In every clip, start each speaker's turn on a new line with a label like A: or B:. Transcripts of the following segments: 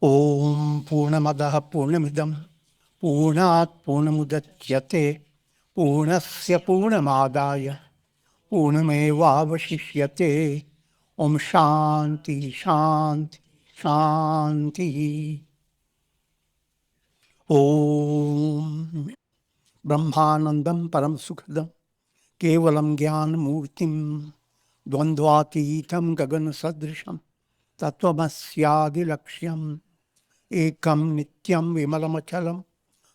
A: Om Purnamadaha Purnamidam Purnat Purnamudachyate Purnasya Purnamadaya Purnamevavashishyate. Om Shanti Shanti Shanti. Om Brahmanandam Param Sukhadam Kevalam Gyan Murtim Dvandvatitam Gagan Sadrisham Tattvamasya Lakshyam Ekam Nityam Vimalamachalam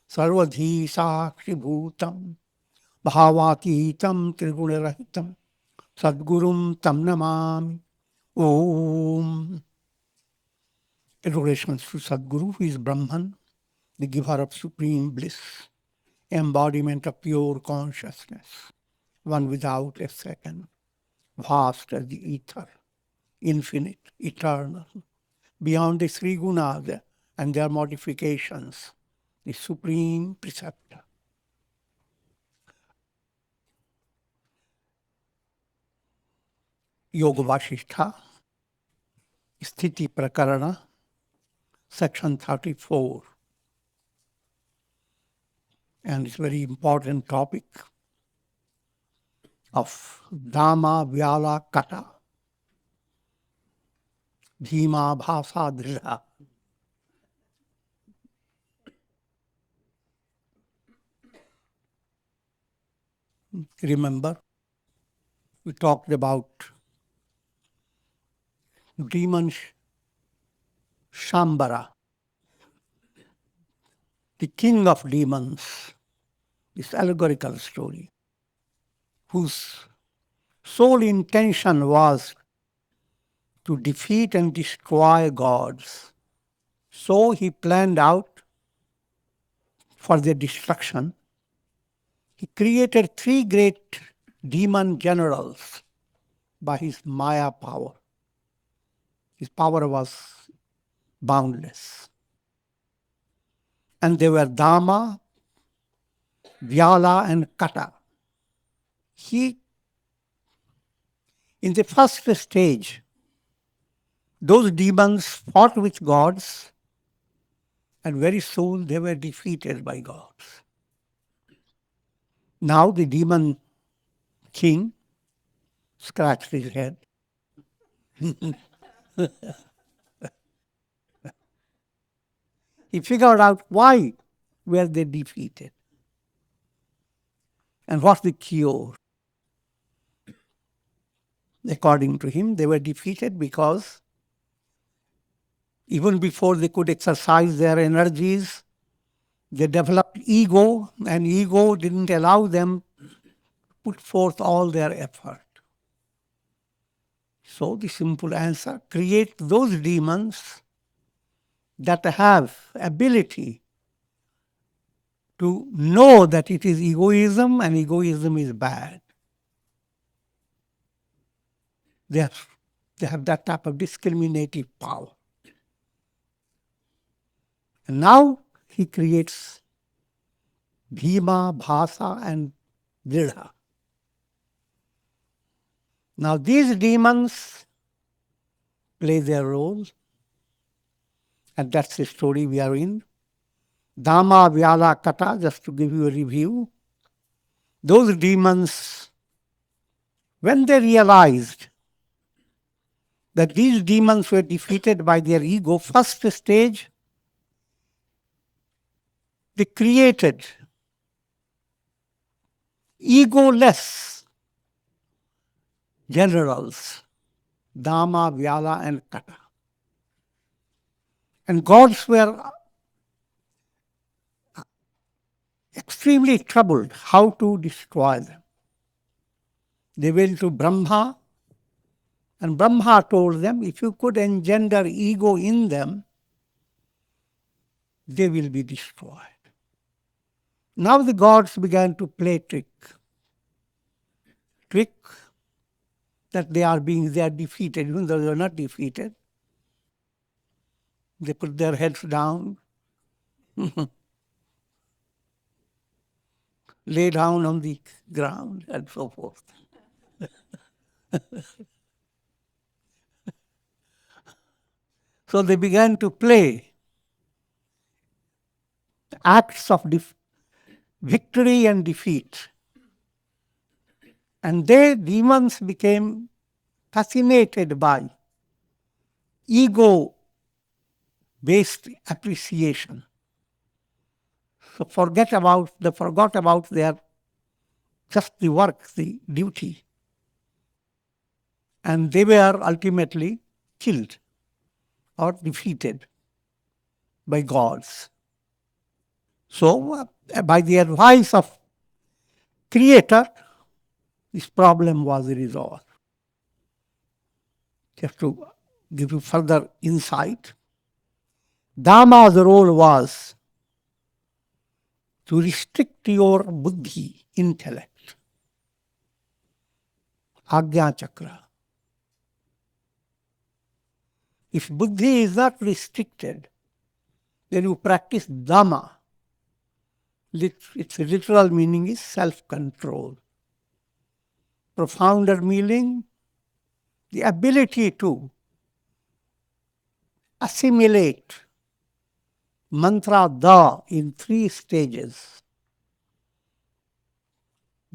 A: Sarvadhi Sakshi Bhutam Bhavatitam Trigunarahitam Sadgurum Tam Namami. Om. Adorations to Sadguru, who is Brahman, the giver of supreme bliss, embodiment of pure consciousness, one without a second, vast as the ether, infinite, eternal, beyond the three gunas and their modifications, the supreme preceptor. Yoga Vasistha, Sthiti Prakaraṇa, section 34. And it's a very important topic of Dama, Vyala, Kata, Bhima, Bhasa, Drdha. Remember, we talked about demon Shambara, the king of demons, this allegorical story, whose sole intention was to defeat and destroy gods. So he planned out for their destruction. He created 3 great demon generals by his Maya power. His power was boundless. And they were Dama, Vyala, and Kata. In the first stage, those demons fought with gods, and very soon they were defeated by gods. Now the demon king scratched his head. He figured out why were they defeated and what's the cure. According to him, they were defeated because even before they could exercise their energies, they developed ego, and ego didn't allow them to put forth all their effort. So the simple answer, create those demons that have ability to know that it is egoism and egoism is bad. They have that type of discriminative power. And now he creates Bhima, Bhasa, and Drdha. Now these demons play their role, and that's the story we are in. Dama, Vyala, Kata, just to give you a review. Those demons, when they realized that these demons were defeated by their ego, first stage, they created egoless generals, Dama, Vyala, and Kata. And gods were extremely troubled how to destroy them. They went to Brahma, and Brahma told them, if you could engender ego in them, they will be destroyed. Now the gods began to play trick that they are defeated, even though they are not defeated. They put their heads down, lay down on the ground, and so forth. So they began to play acts of victory and defeat. And demons became fascinated by ego-based appreciation. So forgot about their just the work, the duty. And they were ultimately killed or defeated by gods. So by the advice of Creator, this problem was resolved. Just to give you further insight, Dama's role was to restrict your buddhi, intellect, Agnya Chakra. If buddhi is not restricted, then you practice Dama. Its literal meaning is self-control. Profounder meaning, the ability to assimilate mantra Da in 3 stages: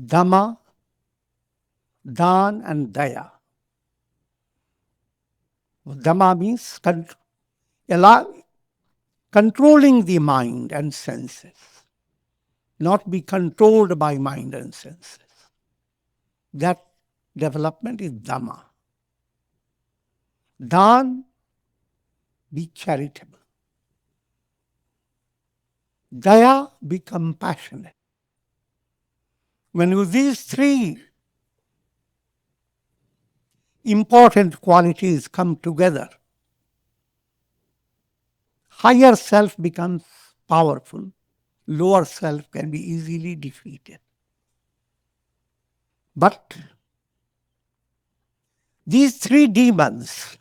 A: Dhamma, Dan, and Daya. Dhamma means controlling the mind and senses, not be controlled by mind and senses. That development is Dhamma. Dan, be charitable. Daya, be compassionate. When these 3 important qualities come together, higher self becomes powerful, lower self can be easily defeated. But these 3 demons,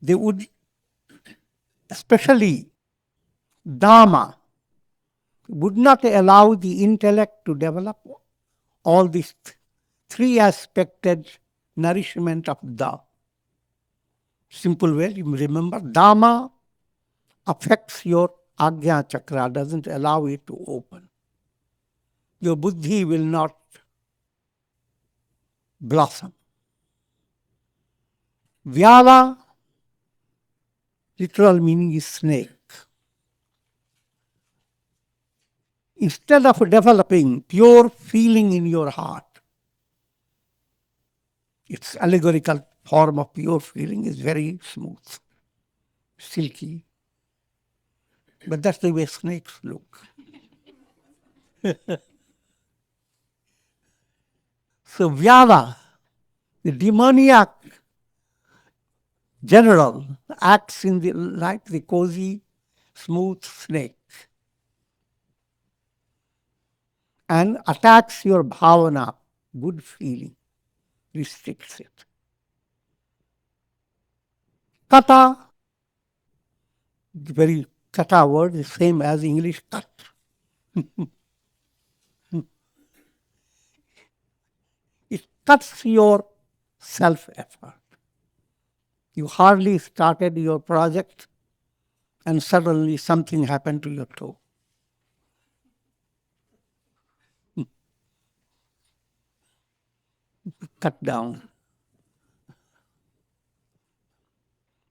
A: they would, especially Dama, would not allow the intellect to develop all these 3-aspected nourishment of Da. Simple way, you remember, Dama affects your Agnya Chakra, doesn't allow it to open. Your buddhi will not blossom. Vyala, literal meaning is snake. Instead of developing pure feeling in your heart, its allegorical form of pure feeling is very smooth, silky. But that's the way snakes look. So Vyala, the demoniac general, acts like the cozy, smooth snake and attacks your bhavana, good feeling, restricts it. Kata, the very Kata word is same as English cut. It cuts your self-effort. You hardly started your project and suddenly something happened to your toe. Cut down.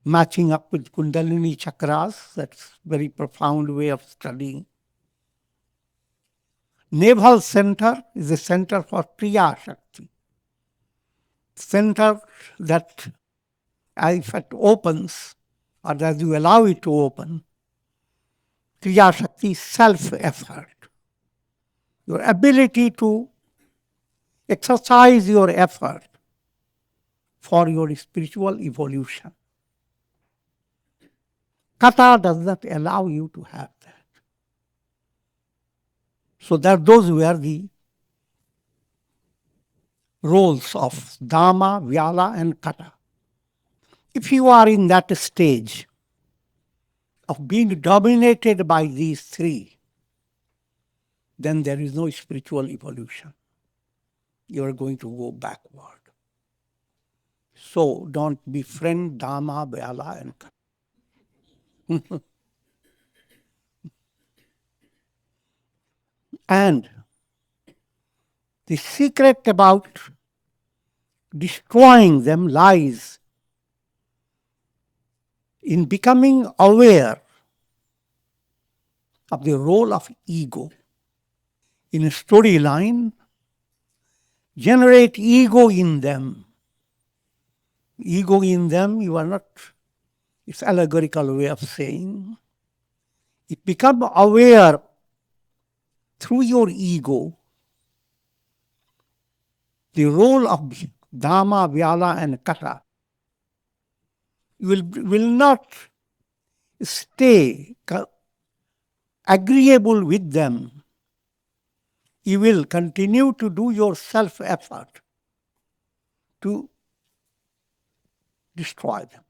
A: Matching up with Kundalini chakras, that's very profound way of studying. Navel center is the center for Kriya Shakti. Center that, if it opens, or as you allow it to open, Kriya Shakti, self-effort. Your ability to exercise your effort for your spiritual evolution. Kata does not allow you to have that. So those were the roles of Dhamma, Vyala, and Kata. If you are in that stage of being dominated by these 3, then there is no spiritual evolution. You are going to go backward. So don't befriend Dhamma, Vyala, and Kata. And the secret about destroying them lies in becoming aware of the role of ego. In a storyline, generate ego in them. Ego in them, you are not, it's allegorical way of saying. You become aware through your ego the role of Dama, Vyala and Kata. You will not stay agreeable with them. You will continue to do your self-effort to destroy them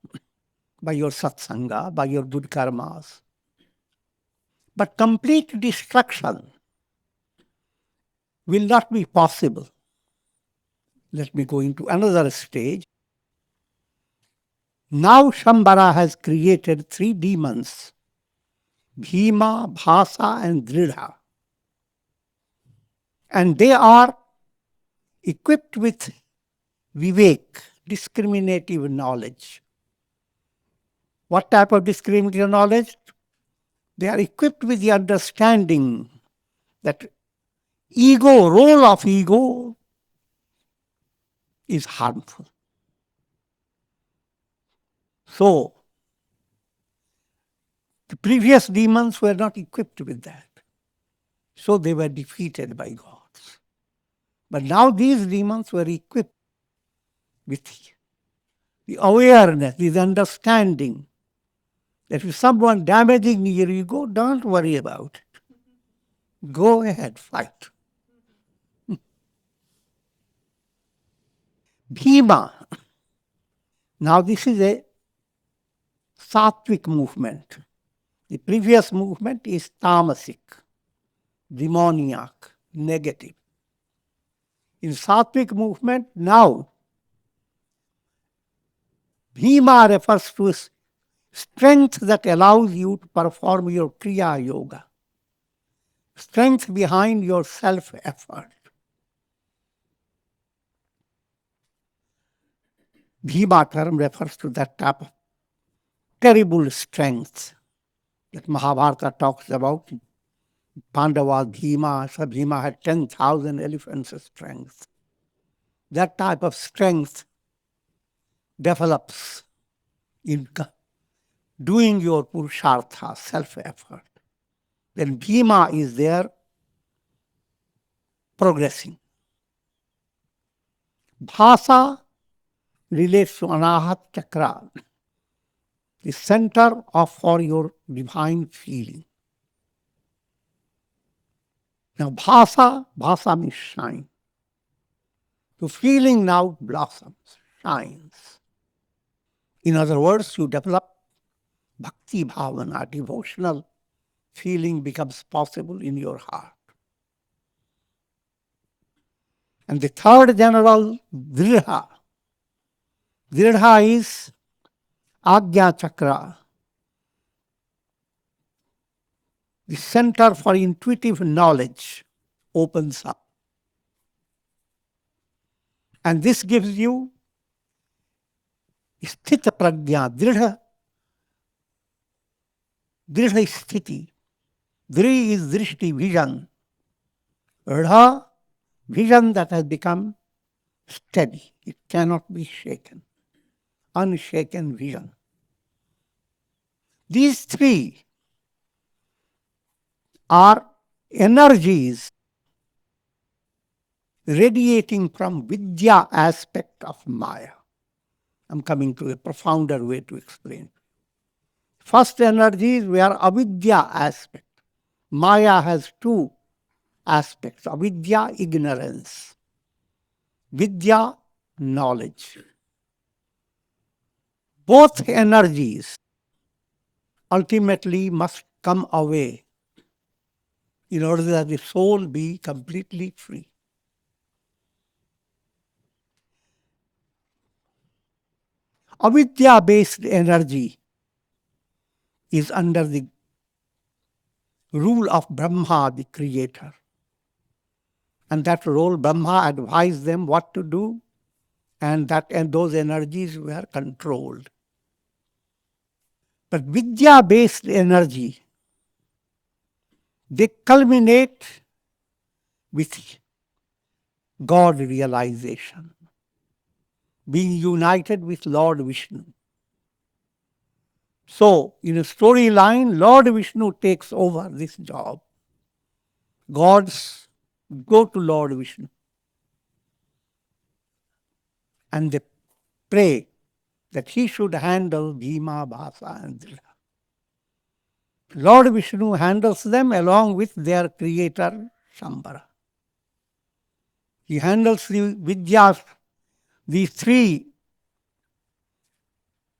A: by your satsanga, by your good karmas. But complete destruction will not be possible. Let me go into another stage. Now Shambhara has created 3 demons, Bhima, Bhasa and Drdha. And they are equipped with vivek, discriminative knowledge. What type of discriminative knowledge? They are equipped with the understanding that role of ego is harmful. So, the previous demons were not equipped with that. So they were defeated by gods. But now these demons were equipped with the awareness, with understanding that if someone damaging your ego, don't worry about it. Go ahead, fight. Bhima. Now this is a sattvic movement. The previous movement is tamasic, demoniac, negative. In sattvic movement, now Bhima refers to strength that allows you to perform your Kriya Yoga. Strength behind your self-effort. Bhima term refers to that type of terrible strength that Mahabharata talks about. Pandava, Bhima, so Bhima had 10,000 elephants of strength. That type of strength develops in doing your purushartha, self-effort. Then Bhima is there progressing. Bhasa relates to Anahat Chakra, the center for your divine feeling. Now Bhasa means shine. So feeling now blossoms, shines. In other words, you develop bhakti bhavana, devotional feeling becomes possible in your heart. And the third general, Drdha. Drdha is Agya Chakra, the center for intuitive knowledge opens up. And this gives you Sthiti Prakaraṇa, Drdha is Sthiti. Dri is Drishti, vision. Drdha, vision that has become steady. It cannot be shaken. Unshaken vision. These 3 are energies radiating from Vidya aspect of Maya. I'm coming to a profounder way to explain. First energies were avidya aspect. Maya has 2 aspects. Avidya, ignorance. Vidya, knowledge. Both energies ultimately must come away in order that the soul be completely free. Avidya-based energy is under the rule of Brahma, the creator. And that role, Brahma advised them what to do, and those energies were controlled. But Vidya-based energy, they culminate with God realization, being united with Lord Vishnu. So, in a storyline, Lord Vishnu takes over this job. Gods go to Lord Vishnu and they pray that he should handle Bhima, Bhasa and Drdha. Lord Vishnu handles them along with their creator, Shambhara. He handles the Vidyas, these three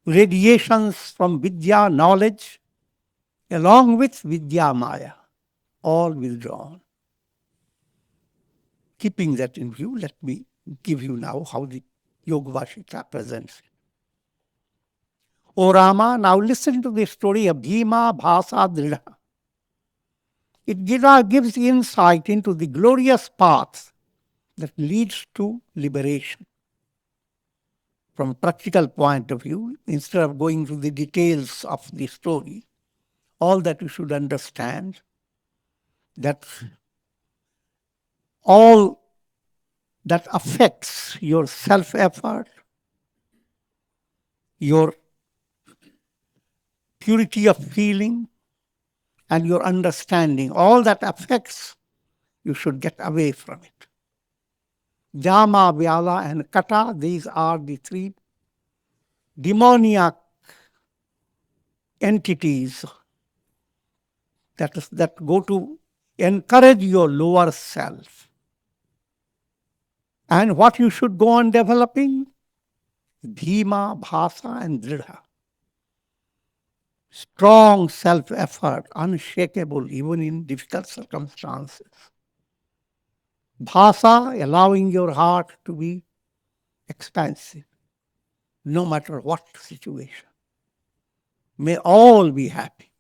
A: radiations from Vidya, knowledge, along with Vidya Maya, all withdrawn. Keeping that in view, let me give you now how the Yoga Vasistha presents it. O Rama, now listen to the story of Bhima, Bhasa, Drdha. It gives insight into the glorious path that leads to liberation. From a practical point of view, instead of going to the details of the story, all that you should understand that all that affects your self-effort, your purity of feeling, and your understanding, all that affects, you should get away from it. Dama, Vyala, and Kata, these are the three demoniac entities that go to encourage your lower self. And what you should go on developing? Bhima, Bhasa, and Drdha. Strong self-effort, unshakable even in difficult circumstances. Bhasa, allowing your heart to be expansive, no matter what situation. May all be happy.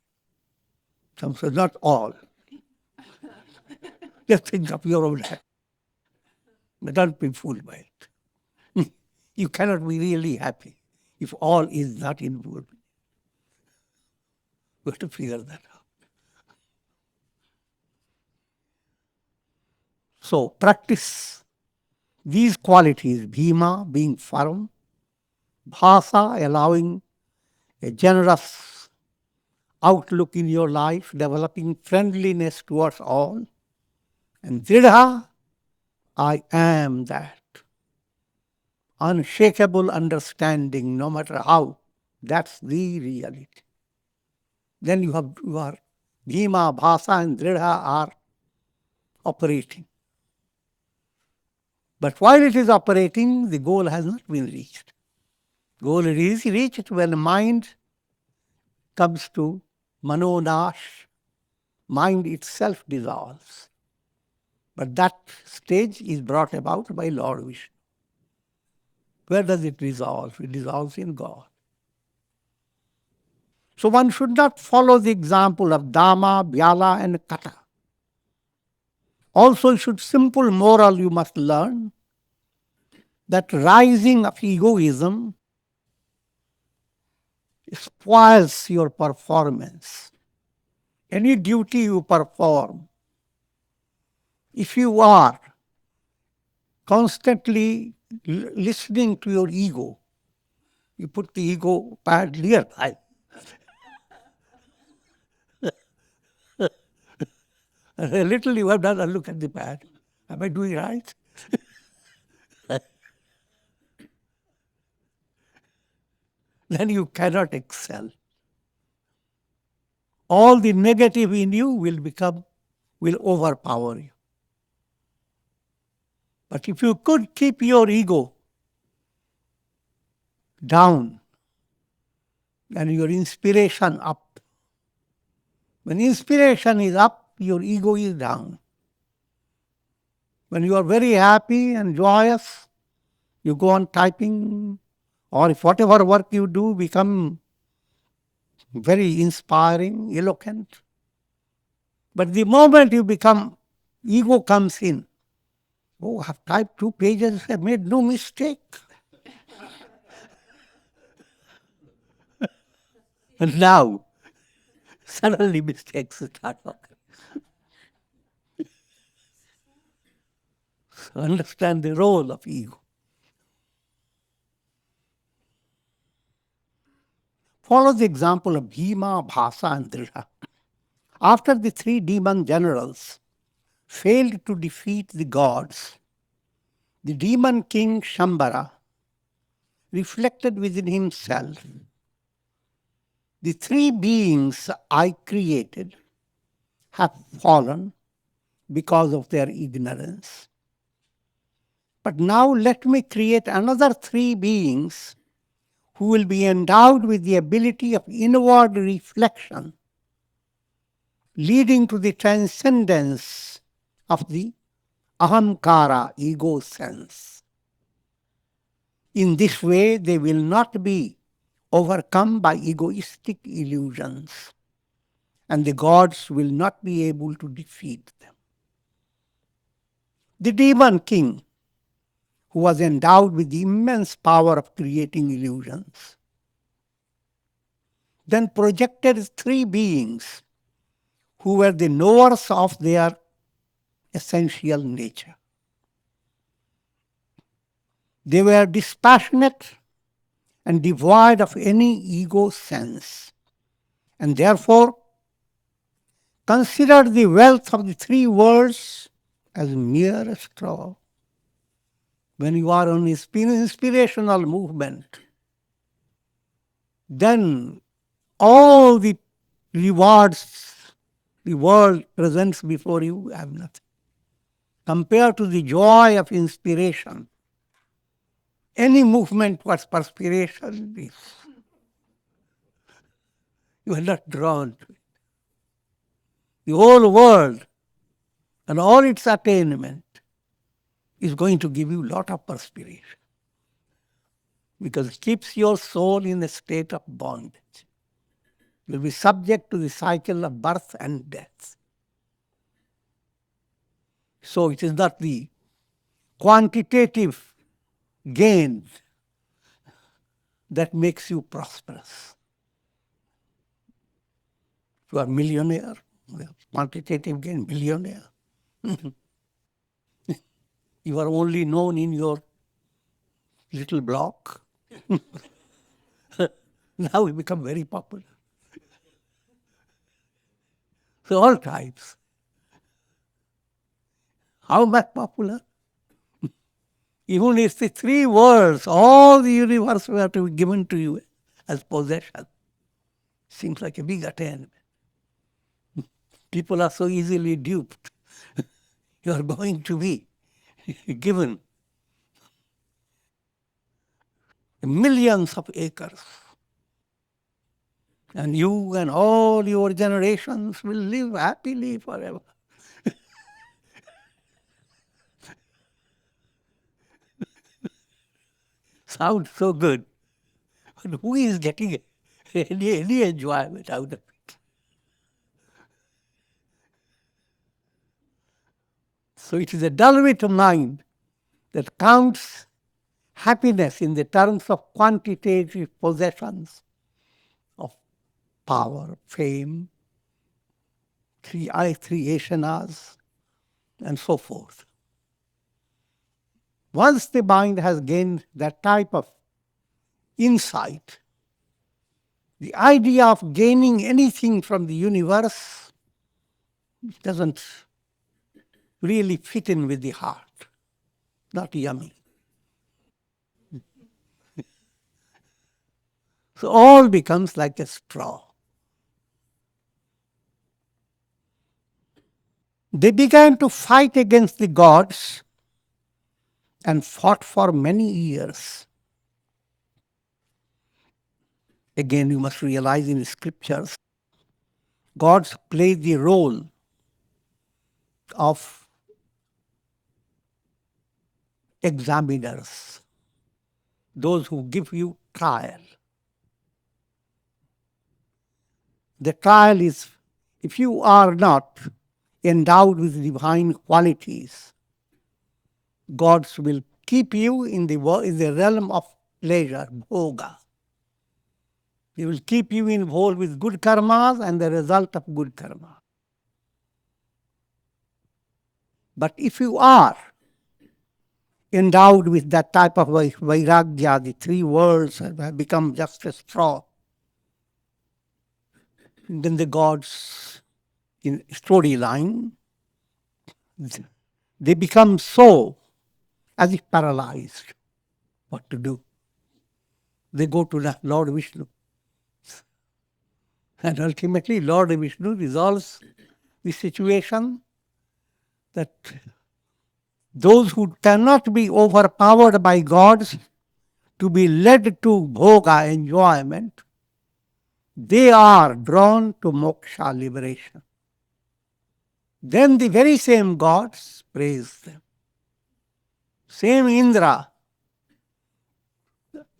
A: Some say, not all. Just think of your own happiness. But don't be fooled by it. You cannot be really happy if all is not involved. We have to figure that out. So practice these qualities, Bhima being firm, Bhasa allowing a generous outlook in your life, developing friendliness towards all, and Drdha, I am that. Unshakable understanding, no matter how, that's the reality. Then you are Bhima, Bhasa, and Drdha are operating. But while it is operating, the goal has not been reached. Goal is reached when mind comes to manonash, mind itself dissolves. But that stage is brought about by Lord Vishnu. Where does it dissolve? It dissolves in God. So one should not follow the example of Dama, Vyala, and Kata. Also, simple moral you must learn that rising of egoism spoils your performance. Any duty you perform, if you are constantly listening to your ego, you put the ego pad nearby. A little you have done a look at the pad. Am I doing right? Then you cannot excel. All the negative in you will overpower you. But if you could keep your ego down and your inspiration up, when inspiration is up, your ego is down. When you are very happy and joyous, you go on typing, or if whatever work you do become very inspiring, eloquent. But the moment ego comes in, Oh, I've typed 2 pages, I made no mistake. And now, suddenly mistakes start occurring. So understand the role of ego. Follow the example of Bhima, Bhasa, and Drdha. After the 3 demon generals failed to defeat the gods, the demon king Shambhara reflected within himself, the 3 beings I created have fallen because of their ignorance. But now let me create another 3 beings who will be endowed with the ability of inward reflection, leading to the transcendence of the Ahamkara, ego sense. In this way, they will not be overcome by egoistic illusions, and the gods will not be able to defeat them. The demon king, who was endowed with the immense power of creating illusions, then projected 3 beings who were the knowers of their essential nature. They were dispassionate and devoid of any ego sense, and therefore considered the wealth of the 3 worlds as mere straw. When you are on inspirational movement, then all the rewards the world presents before you have nothing. Compared to the joy of inspiration, any movement towards perspiration is, you are not drawn to it. The whole world and all its attainment is going to give you a lot of perspiration, because it keeps your soul in a state of bondage. You will be subject to the cycle of birth and death. So it is not the quantitative gain that makes you prosperous. You are millionaire, quantitative gain, millionaire. You are only known in your little block. Now you become very popular. So all types. How much popular? Even if the 3 worlds, all the universe were to be given to you as possession, seems like a big attainment. People are so easily duped. You are going to be given millions of acres, and you and all your generations will live happily forever. Sounds so good. But who is getting any enjoyment out of it? So it is a dull-witted mind that counts happiness in the terms of quantitative possessions of power, fame, 3 asanas, and so forth. Once the mind has gained that type of insight, the idea of gaining anything from the universe doesn't really fit in with the heart. Not yummy. So all becomes like a straw. They began to fight against the gods and fought for many years. Again, you must realize in the scriptures, gods play the role of examiners, those who give you trial. The trial is, if you are not endowed with divine qualities, gods will keep you in the realm of pleasure, bhoga. He will keep you involved with good karmas and the result of good karma. But if you are endowed with that type of vairagya, the three worlds have become just a straw, then the gods in storyline, they become so as if paralyzed. What to do? They go to Lord Vishnu. And ultimately, Lord Vishnu resolves the situation that those who cannot be overpowered by gods to be led to bhoga, enjoyment, they are drawn to moksha, liberation. Then the very same gods praise them. Same Indra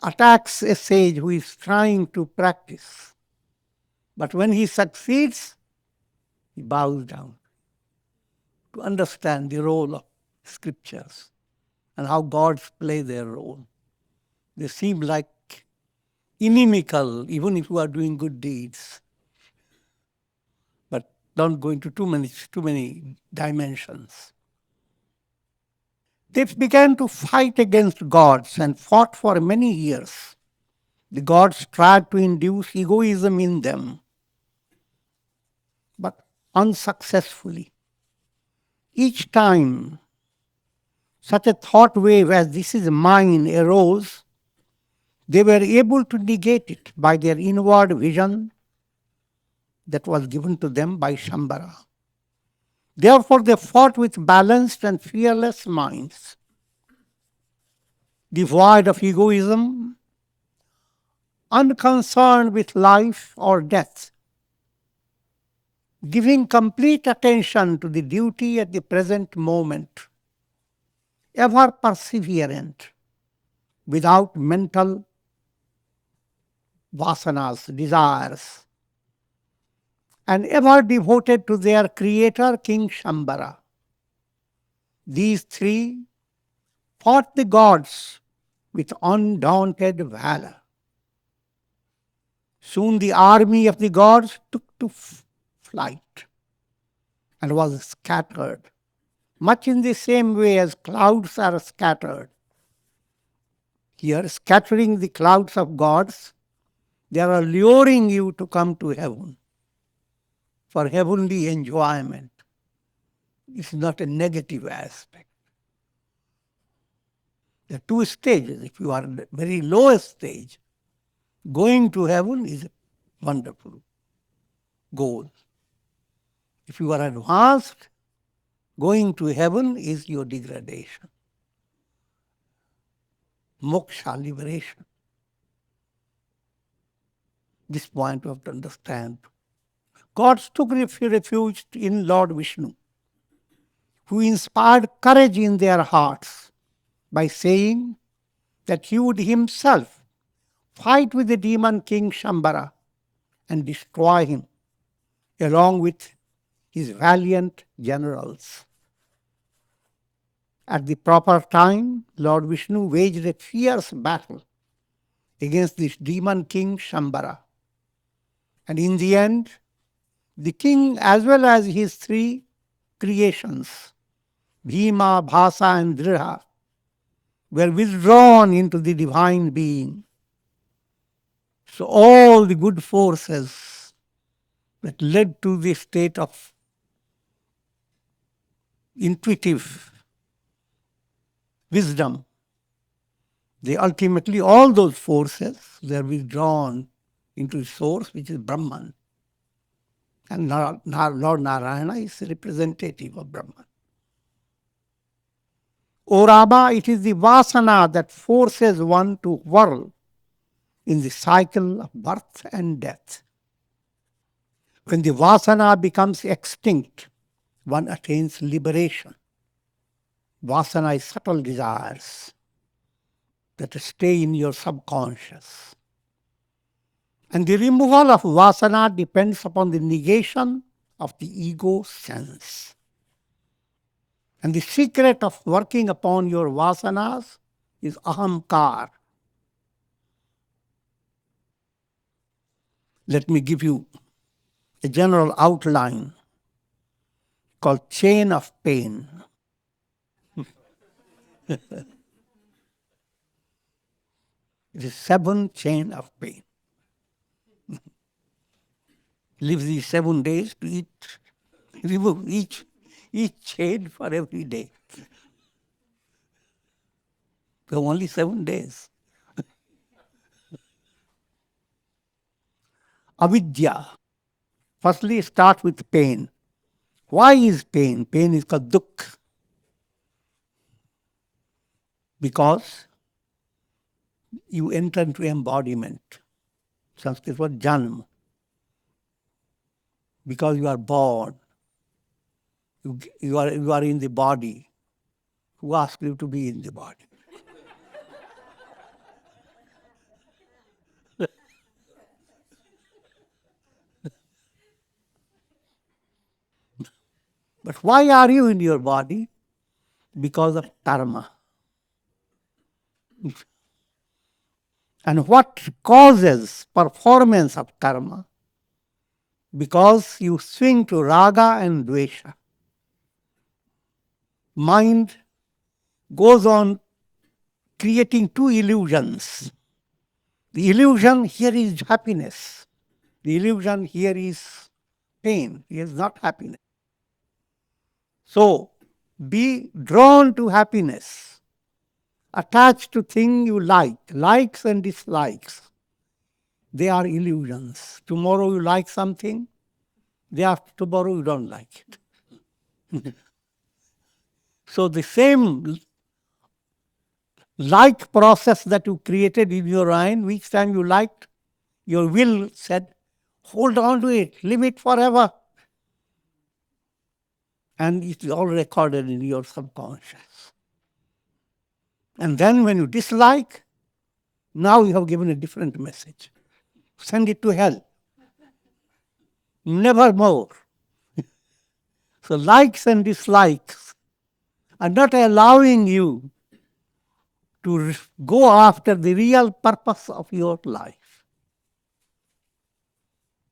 A: attacks a sage who is trying to practice. But when he succeeds, he bows down to understand the role of scriptures and how gods play their role. They seem like inimical, even if you are doing good deeds. But don't go into too many dimensions. They began to fight against gods and fought for many years. The gods tried to induce egoism in them, but unsuccessfully. Each time such a thought wave as this is mine arose, they were able to negate it by their inward vision that was given to them by Shambhara. Therefore, they fought with balanced and fearless minds, devoid of egoism, unconcerned with life or death, giving complete attention to the duty at the present moment, ever perseverant, without mental vasanas, desires, and ever devoted to their creator, King Shambhara. These three fought the gods with undaunted valor. Soon the army of the gods took to flight and was scattered, much in the same way as clouds are scattered. Here, scattering the clouds of gods, they are luring you to come to heaven for heavenly enjoyment. It's not a negative aspect. There are two stages. If you are in the very lowest stage, going to heaven is a wonderful goal. If you are advanced, going to heaven is your degradation. Moksha, liberation. This point you have to understand. Gods took refuge in Lord Vishnu, who inspired courage in their hearts by saying that he would himself fight with the demon king Shambhara and destroy him, along with his valiant generals. At the proper time, Lord Vishnu waged a fierce battle against this demon king Shambhara. And in the end, the king as well as his three creations, Bhima, Bhasa and Drdha, were withdrawn into the divine being. So all the good forces that led to the state of intuitive wisdom, they ultimately, all those forces, they are withdrawn into the source, which is Brahman. And Lord Narayana is representative of Brahman. O Rama, it is the Vasana that forces one to whirl in the cycle of birth and death. When the Vasana becomes extinct, one attains liberation. Vasana is subtle desires that stay in your subconscious. And the removal of Vasana depends upon the negation of the ego sense. And the secret of working upon your vasanas is Ahamkara. Let me give you a general outline called chain of pain. It is 7 chain of pain. Live these 7 days to remove each chain for every day. So only 7 days. Avidya. Firstly, start with pain. Why is pain? Pain is called dukkha. Because you enter into embodiment. Sanskrit word janma. Because you are born. You are in the body. Who asked you to be in the body? But why are you in your body? Because of karma. And what causes performance of karma? Because you swing to raga and dvesha. Mind goes on creating 2 illusions. The illusion here is happiness. The illusion here is pain. It is not happiness. So, be drawn to happiness. Attached to thing you like. Likes and dislikes. They are illusions. Tomorrow you like something. Day after tomorrow you don't like it. So the same like process that you created in your mind, each time you liked, your will said, hold on to it, live it forever. And it's all recorded in your subconscious. And then when you dislike, now you have given a different message. Send it to hell. Never more. So likes and dislikes are not allowing you to go after the real purpose of your life.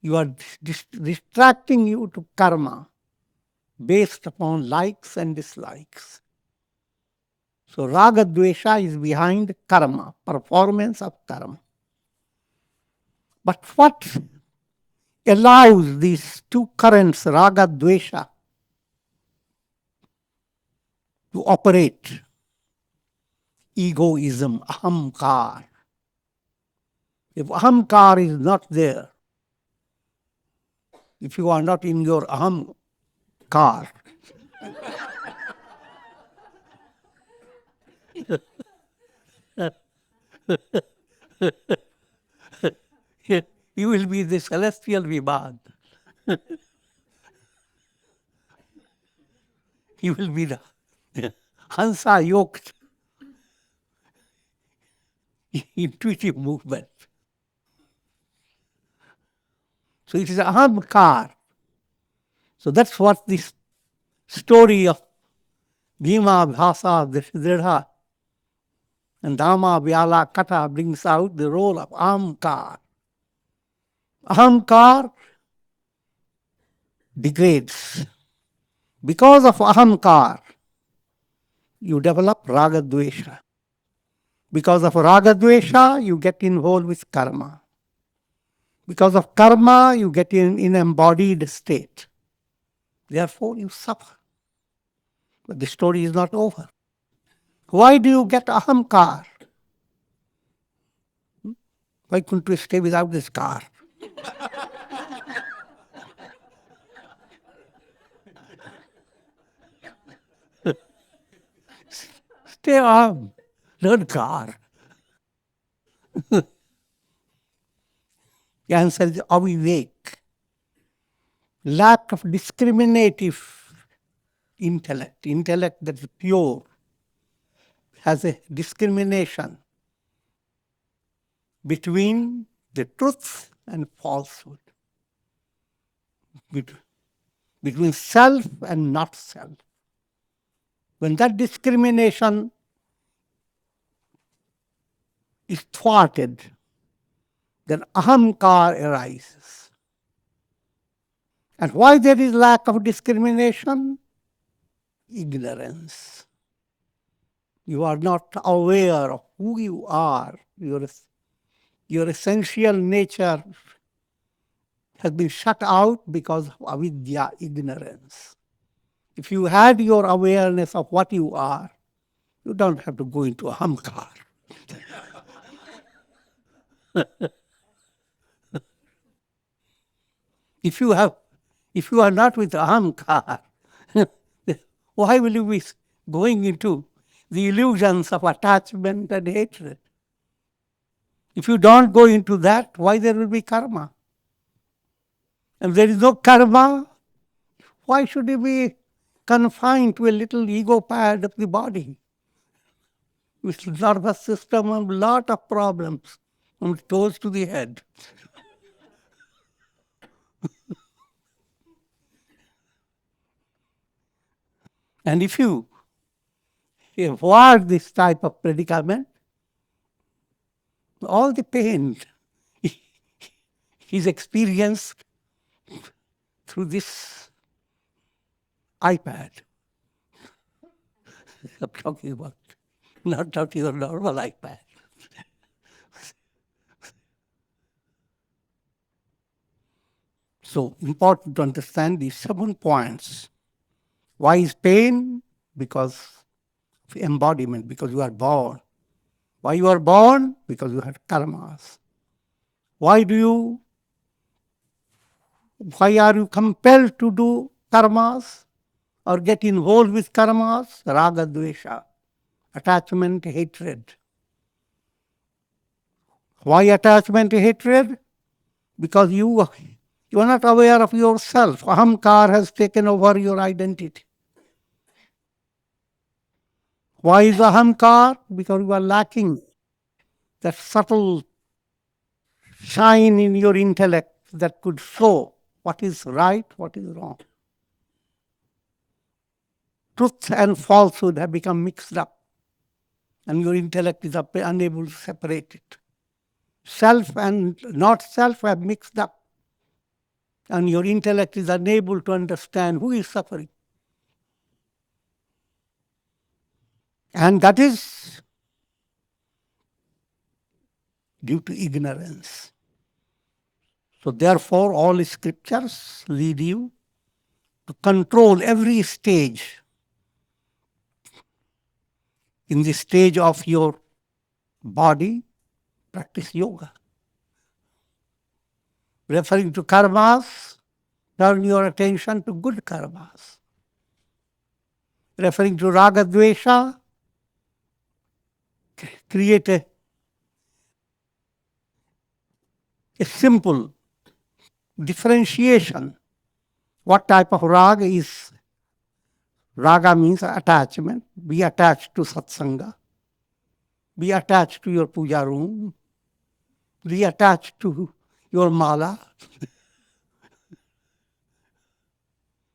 A: You are distracting you to karma based upon likes and dislikes. So raga dvesha is behind karma, performance of karma. But what allows these 2 currents, raga dvesha, to operate? Egoism, ahamkara. If ahamkara is not there, if you are not in your ahamkara, you will be the celestial Viman. You will be the Hansa yoked intuitive movement. So it is Ahamkara. So that's what this story of Bhima, Bhasa, Drdha, and Dama, Vyala, Kata brings out the role of Ahamkara. Ahamkara degrades. Because of Ahamkara, you develop raga dvesha. Because of raga dvesha, you get involved with karma. Because of karma, you get in embodied state. Therefore, you suffer. But the story is not over. Why do you get ahamkar? Why couldn't we stay without this car? Stay on. Learn car. The answer is avivek. Lack of discriminative intellect. Intellect that is pure has a discrimination between the truth and falsehood, between self and not self. When that discrimination is thwarted, then Ahamkara arises. And why there is lack of discrimination? Ignorance. You are not aware of who you are. Your essential nature has been shut out because of avidya, ignorance. If you had your awareness of what you are, you don't have to go into Ahamkara. If you are not with Ahamkara, why will you be going into the illusions of attachment and hatred? If you don't go into that, why there will be karma? And there is no karma, why should you be confined to a little ego pad of the body? With nervous system and a lot of problems from the toes to the head. And if you avoid this type of predicament, all the pain is experienced through this iPad. I'm talking about, not your normal iPad. So important to understand these 7 points. Why is pain? Because of embodiment, because you are born. Why you are born? Because you have karmas. Why are you compelled to do karmas or get involved with karmas? Raga, dvesha, attachment, hatred. Why attachment, hatred? Because you are not aware of yourself. Ahamkara has taken over your identity. Why is Ahamkara? Because you are lacking that subtle shine in your intellect that could show what is right, what is wrong. Truth and falsehood have become mixed up, and your intellect is unable to separate it. Self and not self have mixed up, and your intellect is unable to understand who is suffering. And that is due to ignorance. So therefore, all scriptures lead you to control every stage. In the stage of your body, practice yoga. Referring to karmas, turn your attention to good karmas. Referring to raga dvesha, create a simple differentiation. What type of raga is? Raga means attachment. Be attached to satsanga. Be attached to your puja room. Be attached to your mala.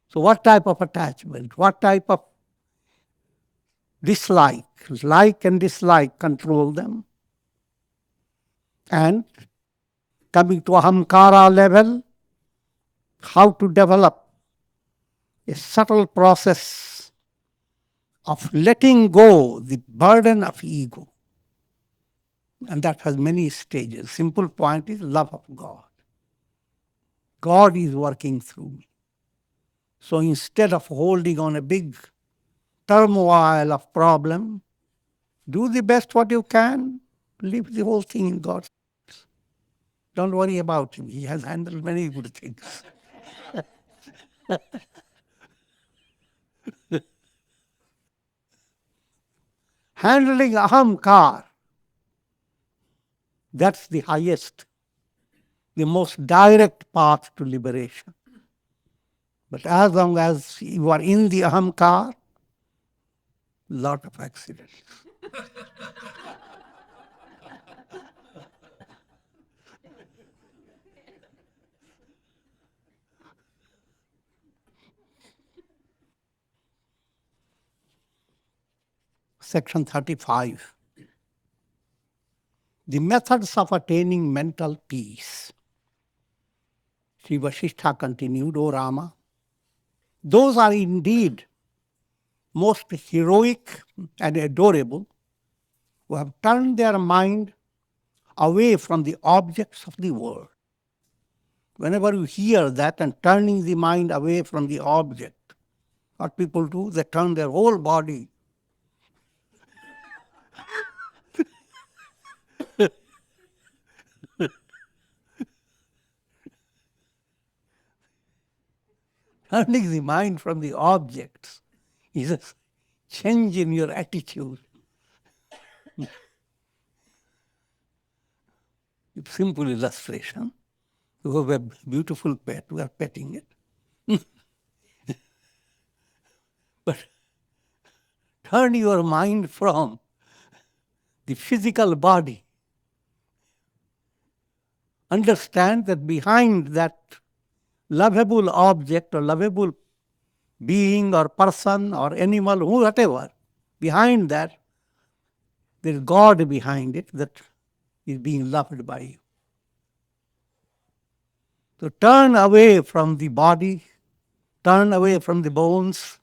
A: So what type of attachment? What type of dislike? Like and dislike, control them. And coming to Ahamkara level, how to develop a subtle process of letting go the burden of ego. And that has many stages. Simple point is love of God. God is working through me. So instead of holding on a big turmoil of problem, do the best what you can, leave the whole thing in God's hands. Don't worry about him. He has handled many good things. Handling Ahamkara, that's the highest, the most direct path to liberation. But as long as you are in the Ahamkara, lot of accidents. section 35. The methods of attaining mental peace. Sri Vasistha continued, O Rama, those are indeed most heroic and adorable who have turned their mind away from the objects of the world. Whenever you hear that and turning the mind away from the object, what people do, they turn their whole body. Turning the mind from the objects is a change in your attitude. Simple illustration. You have a beautiful pet, we are petting it. But turn your mind from the physical body. Understand that behind that lovable object or lovable being or person or animal, whatever, behind that, there is God behind it that is being loved by you. So turn away from the body, turn away from the bones.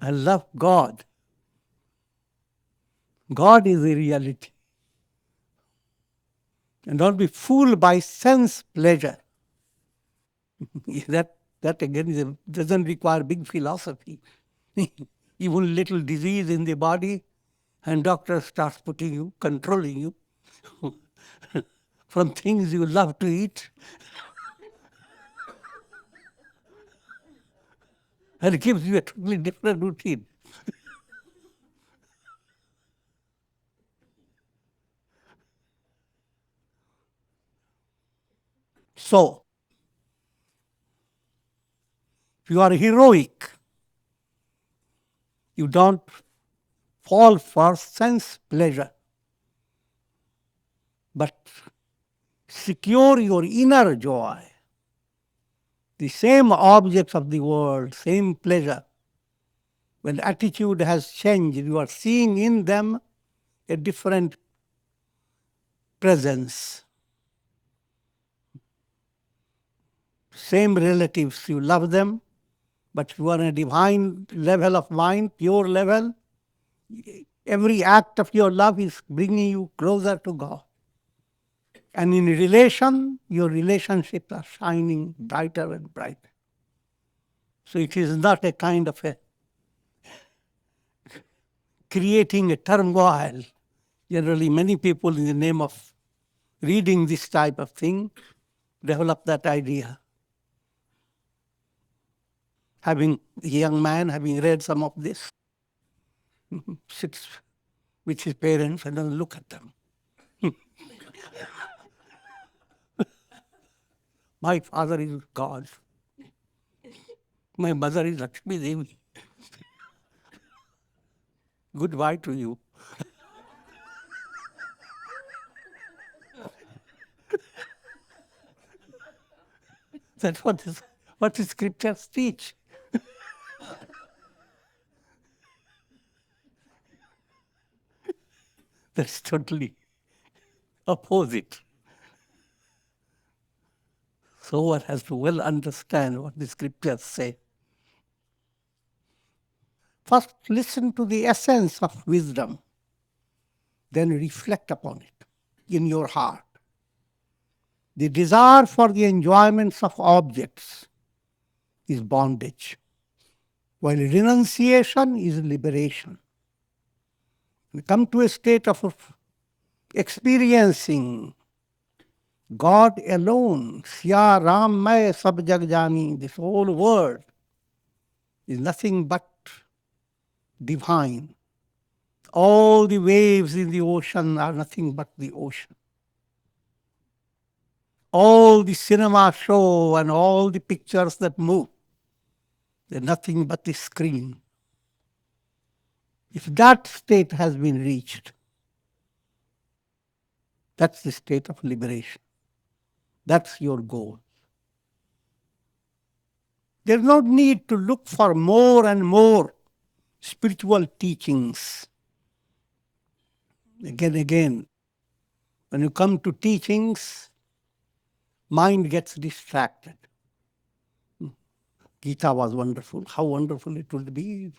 A: And love God. God is the reality. And don't be fooled by sense pleasure. That again doesn't require big philosophy. Even little disease in the body, and doctor starts putting you, controlling you from things you love to eat. And it gives you a totally different routine. So, if you are heroic, you don't fall for sense pleasure, but secure your inner joy. The same objects of the world, same pleasure. When attitude has changed, you are seeing in them a different presence. Same relatives, you love them, but you are in a divine level of mind, pure level. Every act of your love is bringing you closer to God. And in relation, your relationships are shining brighter and brighter. So it is not a kind of a creating a turmoil. Generally, many people in the name of reading this type of thing develop that idea. Having a young man, having read some of this, sits with his parents and doesn't look at them. My father is God. My mother is Lakshmi Devi. Goodbye to you. That's what the scriptures teach. That's totally opposite. So one has to well understand what the scriptures say. First, listen to the essence of wisdom, then reflect upon it in your heart. The desire for the enjoyments of objects is bondage, while renunciation is liberation. We come to a state of experiencing God alone. Siya Ram Mai Sab Jag Jani. This whole world is nothing but divine. All the waves in the ocean are nothing but the ocean. All the cinema show and all the pictures that move, they're nothing but the screen. If that state has been reached, that's the state of liberation. That's your goal. There's no need to look for more and more spiritual teachings. Again, when you come to teachings, mind gets distracted. Gita was wonderful. How wonderful it would be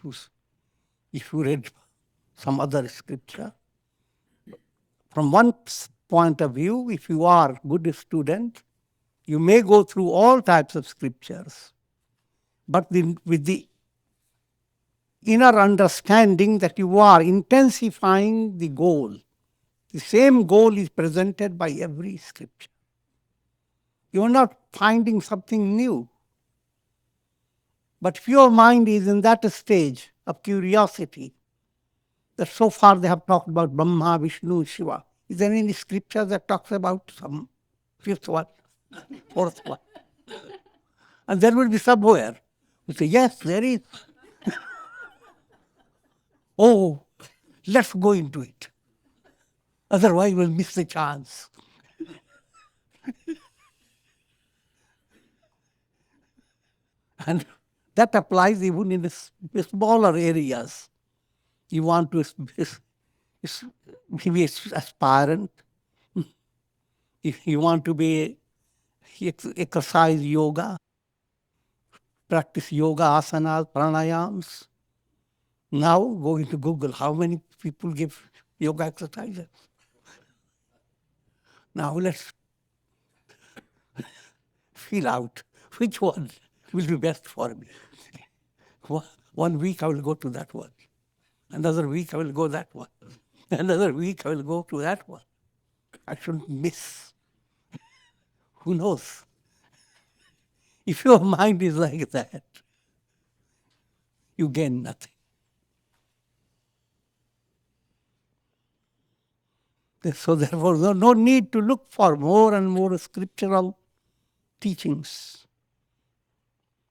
A: if you read some other scripture. From one point of view, if you are a good student, you may go through all types of scriptures, but with the inner understanding that you are intensifying the goal. The same goal is presented by every scripture. You are not finding something new. But if your mind is in that stage of curiosity, that so far they have talked about Brahma, Vishnu, Shiva. Is there any scripture that talks about some fifth one, fourth one? And there will be somewhere you say, yes, there is. Oh, let's go into it. Otherwise, we'll miss the chance. And that applies even in the smaller areas. You want to be aspirant. If you want to be exercise yoga, practice yoga, asanas, pranayams. Now go into Google. How many people give yoga exercises? Now let's feel out which one will be best for me. 1 week I will go to that one. Another week I will go that one. Another week I will go to that one. I shouldn't miss. Who knows? If your mind is like that, you gain nothing. So therefore, no need to look for more and more scriptural teachings.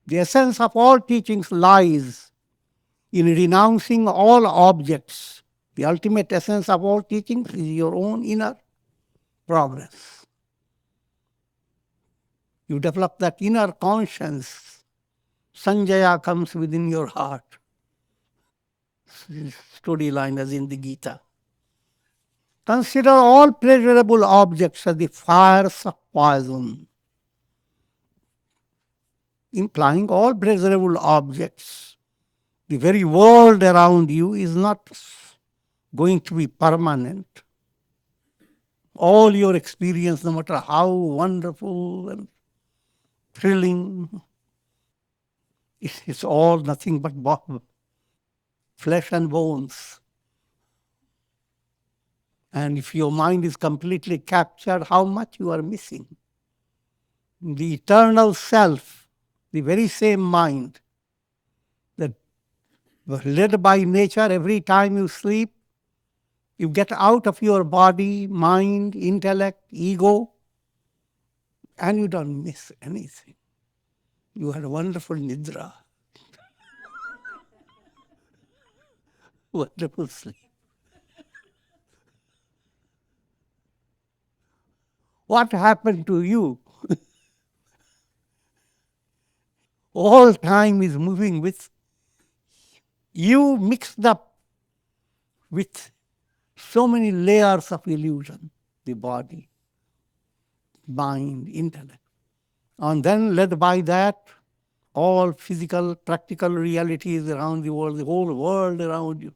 A: The essence of all teachings lies in renouncing all objects. The ultimate essence of all teachings is your own inner progress. You develop that inner conscience. Sanjaya comes within your heart. Storyline as in the Gita. Consider all pleasurable objects as the fires of poison. Implying all pleasurable objects. The very world around you is not going to be permanent. All your experience, no matter how wonderful and thrilling, it's all nothing but flesh and bones. And if your mind is completely captured, how much you are missing. The eternal self, the very same mind that was led by nature every time you sleep, you get out of your body, mind, intellect, ego, and you don't miss anything. You had a wonderful nidra. Wonderful sleep. What happened to you? All time is moving with you mixed up with so many layers of illusion, the body, mind, intellect. And then led by that, all physical, practical realities around the world, the whole world around you.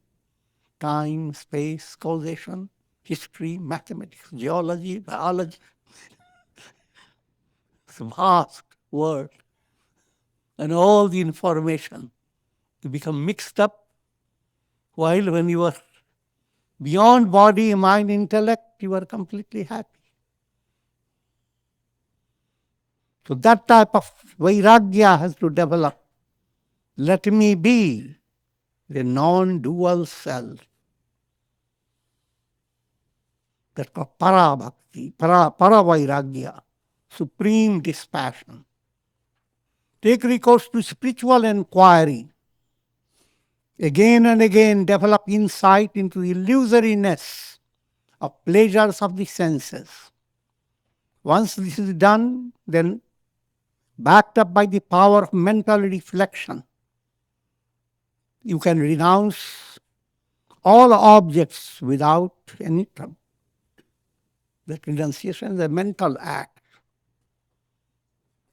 A: Time, space, causation, history, mathematics, geology, biology. It's a vast world. And all the information to become mixed up, while when you are beyond body, mind, intellect, you are completely happy. So that type of vairagya has to develop. Let me be the non-dual self. That's called para bhakti, para vairagya, supreme dispassion. Take recourse to spiritual inquiry. Again and again develop insight into the illusoriness of pleasures of the senses. Once this is done, then backed up by the power of mental reflection, you can renounce all objects without any trouble. That renunciation is a mental act.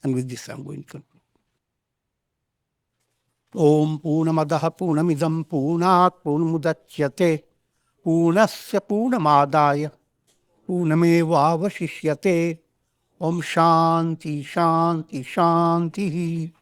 A: And with this I'm going to conclude. Om Purnamadaha Purnamidam Purnat Purnamudachyate Purnasya Purnamadaya Purnameva Vasishyate. Om Shanti Shanti Shanti.